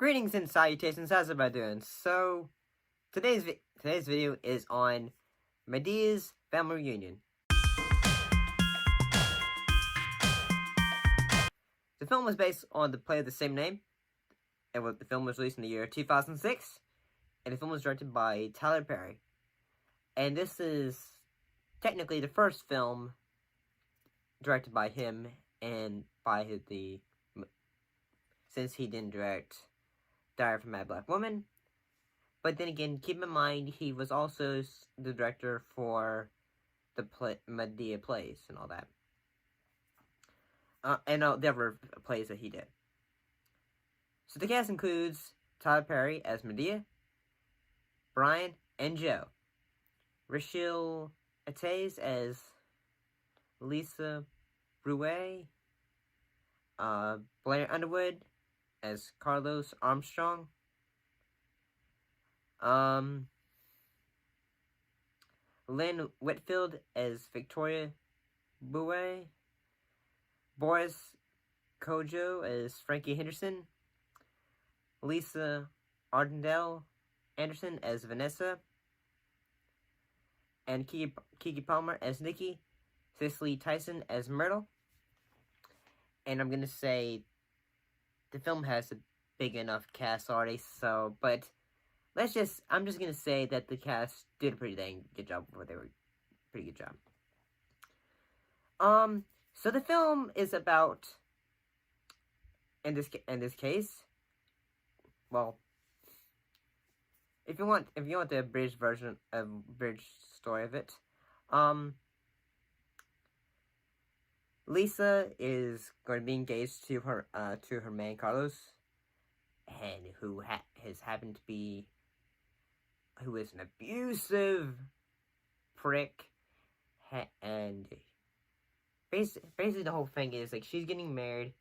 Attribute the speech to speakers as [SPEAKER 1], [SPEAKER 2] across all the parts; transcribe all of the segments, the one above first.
[SPEAKER 1] Greetings and salutations, how's everybody doing? So, today's video is on Madea's family reunion. The film was based on the play of the same name, and the film was released in the year 2006, and the film was directed by Tyler Perry. And this is technically the first film directed by him, and by since he didn't direct Diary of a Mad Black Woman. But then again, keep in mind, he was also the director for the May-Dea plays and all that. And the other plays that he did. So the cast includes Tyler Perry as Madea, Brian and Joe, Rachel Atays as Lisa Bruet, Blair Underwood as Carlos Armstrong, Lynn Whitfield as Victoria Bouet, Boris Kojo as Frankie Henderson, Lisa Ardendale Anderson as Vanessa, and Kiki Palmer as Nikki, Cicely Tyson as Myrtle. And I'm gonna say the film has a big enough cast already, so, but I'm just gonna say that the cast did a pretty dang good job. Pretty good job. So the film is about, in this case, well, if you want the abridged version, abridged story of it, Lisa is going to be engaged to her man Carlos, and who is an abusive prick, and basically the whole thing is, like, she's getting married,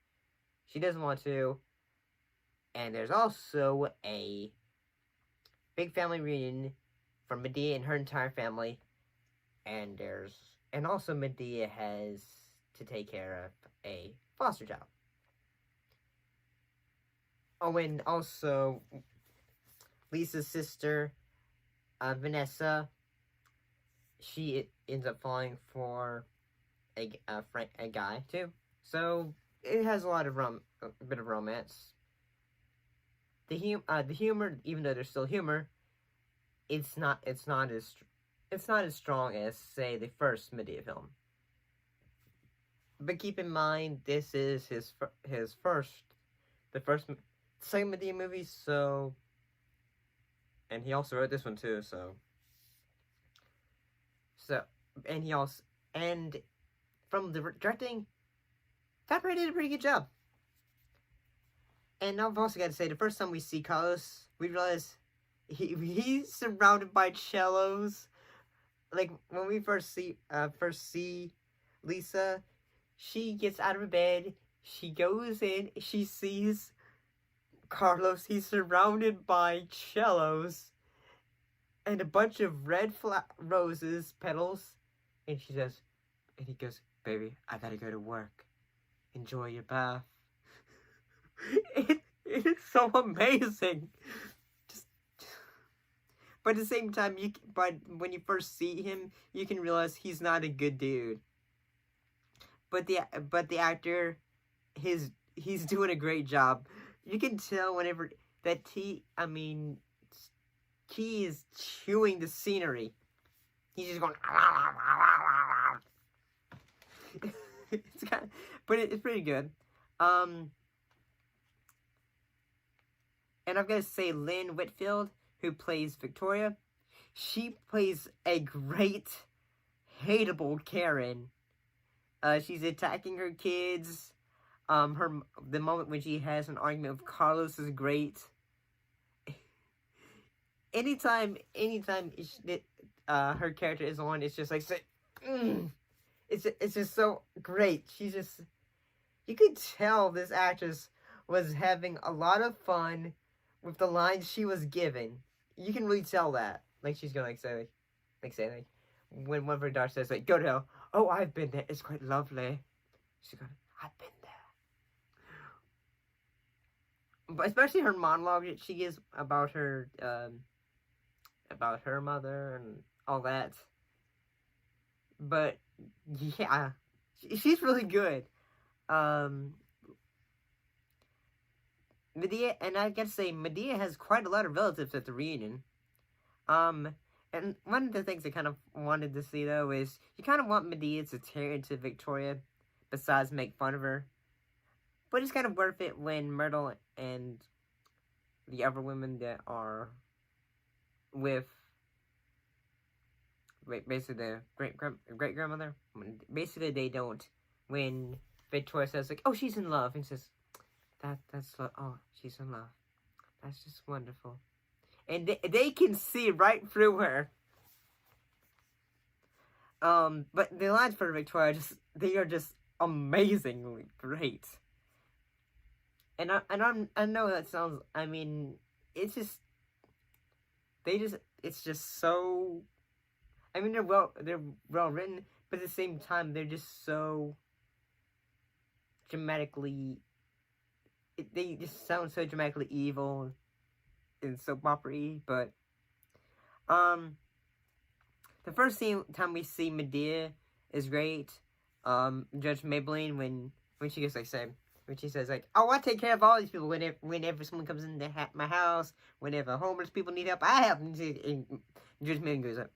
[SPEAKER 1] she doesn't want to, and there's also a big family reunion for Madea and her entire family, and also Madea has to take care of a foster child. Oh, and also Lisa's sister, Vanessa, she ends up falling for a guy too. So it has a bit of romance. The humor, even though there's still humor, it's not as strong as, say, the first Madea film. But keep in mind, this is the second Madea movie, so, and he also wrote this one too, and from the directing, Tyler Perry did a pretty good job. And I've also got to say, the first time we see Carlos, we realize he's surrounded by cellos. Like, when we first see Lisa, she gets out of bed, she goes in, she sees Carlos, he's surrounded by cellos and a bunch of red roses petals, and he goes, "Baby, I gotta go to work. Enjoy your bath." It's so amazing. But at the same time, but when you first see him, you can realize he's not a good dude. But the actor, he's doing a great job. You can tell whenever that he is chewing the scenery. He's just going. It's pretty good. And I've got to say, Lynn Whitfield, who plays Victoria, she plays a great, hateable Karen. She's attacking her kids. The moment when she has an argument with Carlos is great. Anytime her character is on, it's just like, it's just so great. You could tell this actress was having a lot of fun with the lines she was given. You can really tell that. Like, she's gonna say when one of her daughters says, like, "Go to hell." "Oh, I've been there. It's quite lovely." She's going, "I've been there." but especially her monologue that she gives about her mother and all that. But yeah, she's really good. Madea, and I gotta say, Madea has quite a lot of relatives at the reunion. Um, and one of the things I kind of wanted to see though is you kind of want Madea to tear into Victoria, besides make fun of her. But it's kind of worth it when Myrtle and the other women that are with basically the great grandmother, basically they don't. When Victoria says like, "Oh, she's in love," and says, "That's love. Oh, she's in love. That's just wonderful," and they can see right through her. But the lines for Victoria they are just amazingly great. And I know that sounds. I mean, it's just it's just so. I mean, they're well written, but at the same time, they're just so dramatically. They just sound so dramatically evil and soap opera-y, but the first time we see Madea is great. Judge Maybelline when she gets like say when she says like, "Oh, I take care of all these people whenever someone comes into my house, whenever homeless people need help, I help." And Judge Maybelline goes like,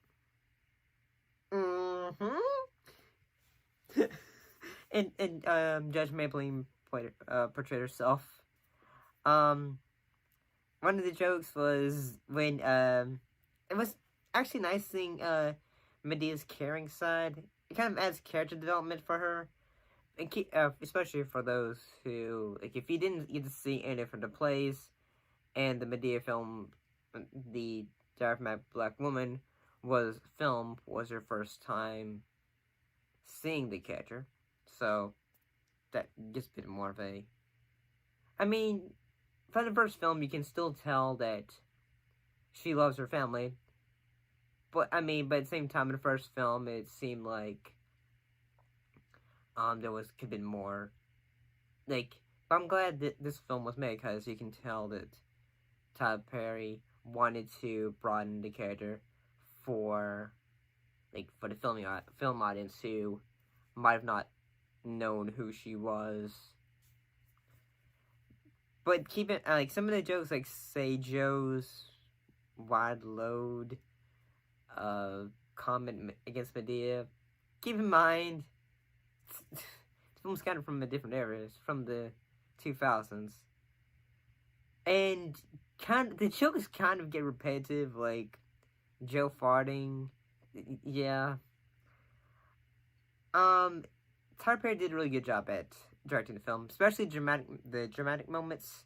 [SPEAKER 1] and Judge Maybelline portrayed herself. One of the jokes was when it was actually nice seeing Medea's caring side. It kind of adds character development for her, and especially for those who like if you didn't get to see any of the plays and the Madea film, the Diary of My Black Woman was her first time seeing the character, so that gives a bit more of a. I mean, for the first film, you can still tell that she loves her family. But at the same time, in the first film, it seemed like there could have been more. Like, but I'm glad that this film was made because you can tell that Tyler Perry wanted to broaden the character for the film audience who might have not known who she was. But keep it like some of the jokes, like say Joe's wide load, comment against Madea. Keep in mind, this film's kind of from a different era. It's from the 2000s, and the jokes kind of get repetitive, like Joe farting. Yeah. Tyler Perry did a really good job at directing the film, especially the dramatic moments.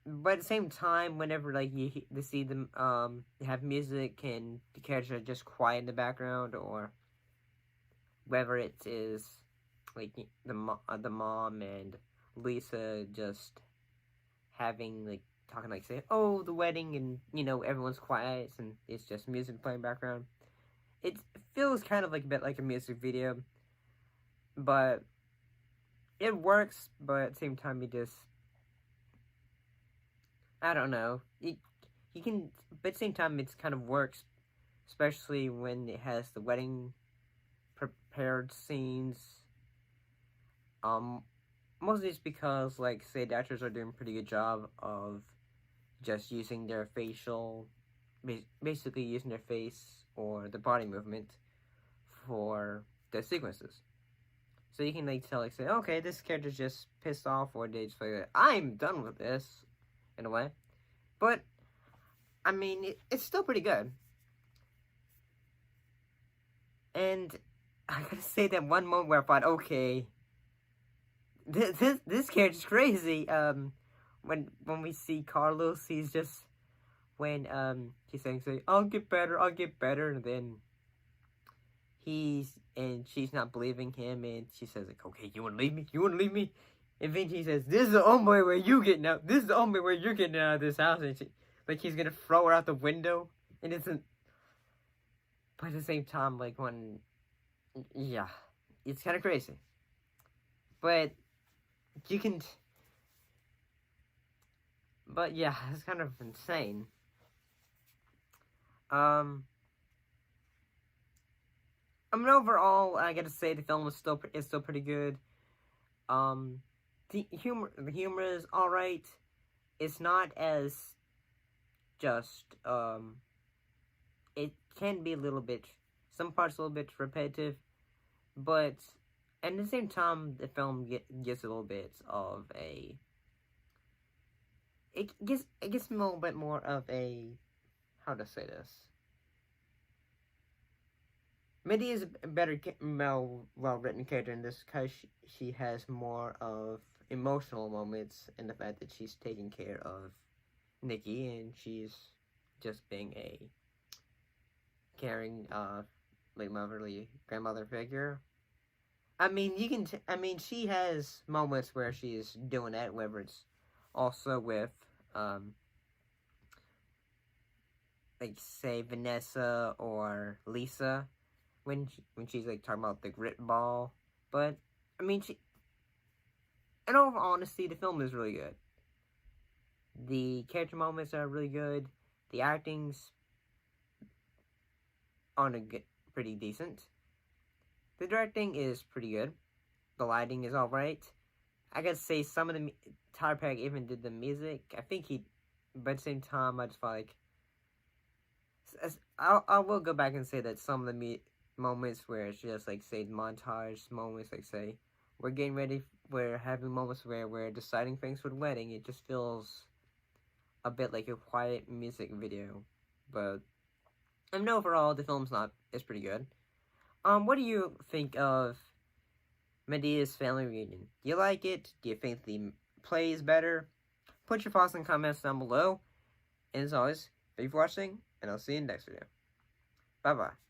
[SPEAKER 1] But at the same time, whenever you see them have music and the characters are just quiet in the background, or whether it is like the mom and Lisa just having talking say, "Oh, the wedding," and everyone's quiet and it's just music playing background. It feels kind of like a bit like a music video, but it works. But at the same time, I don't know. You can, but at the same time, it kind of works, especially when it has the wedding prepared scenes. Mostly it's because, say, the actors are doing a pretty good job of just using their basically using their face or the body movement for the sequences. So you can tell, say, okay, this character's just pissed off, or they just like, I'm done with this, in a way. But I mean, it's still pretty good. And I gotta say that one moment where I thought, okay, this character's crazy. When we see Carlos, he's just when he's saying, I'll get better, and then she's not believing him, and she says okay, you wanna leave me? And then he says, this is the only way you getting out. This is the only way you're getting out of this house. And he's gonna throw her out the window. And but at the same time, yeah, it's kind of crazy. But you can, But yeah, it's kind of insane. Overall, I gotta say the film is still pretty good. The humor is all right. It's not as just It can be a little bit, some parts a little bit repetitive, but at the same time, the film gets a little bit of a. It gets a little bit more of a, how to say this. Medea is a better, well written character in this because she has more of emotional moments in the fact that she's taking care of Nikki and she's just being a caring, like motherly grandmother figure. I mean, she has moments where she's doing that, whether it's also with, like say Vanessa or Lisa, when she's like talking about the grit ball. But I mean, in all honesty, the film is really good. The character moments are really good. The acting's pretty decent. The directing is pretty good. The lighting is alright. I gotta say, some of the Tyler Perry even did the music. I think but at the same time, I just felt like I will go back and say that some of the moments where it's just like say montage moments, like say we're having moments where we're deciding things for the wedding. It just feels a bit like a quiet music video, but overall the film's it's pretty good. What do you think of Medea's family reunion? Do you like it? Do you think the play is better? Put your thoughts and comments down below. And as always, thank you for watching, and I'll see you in the next video. Bye-bye.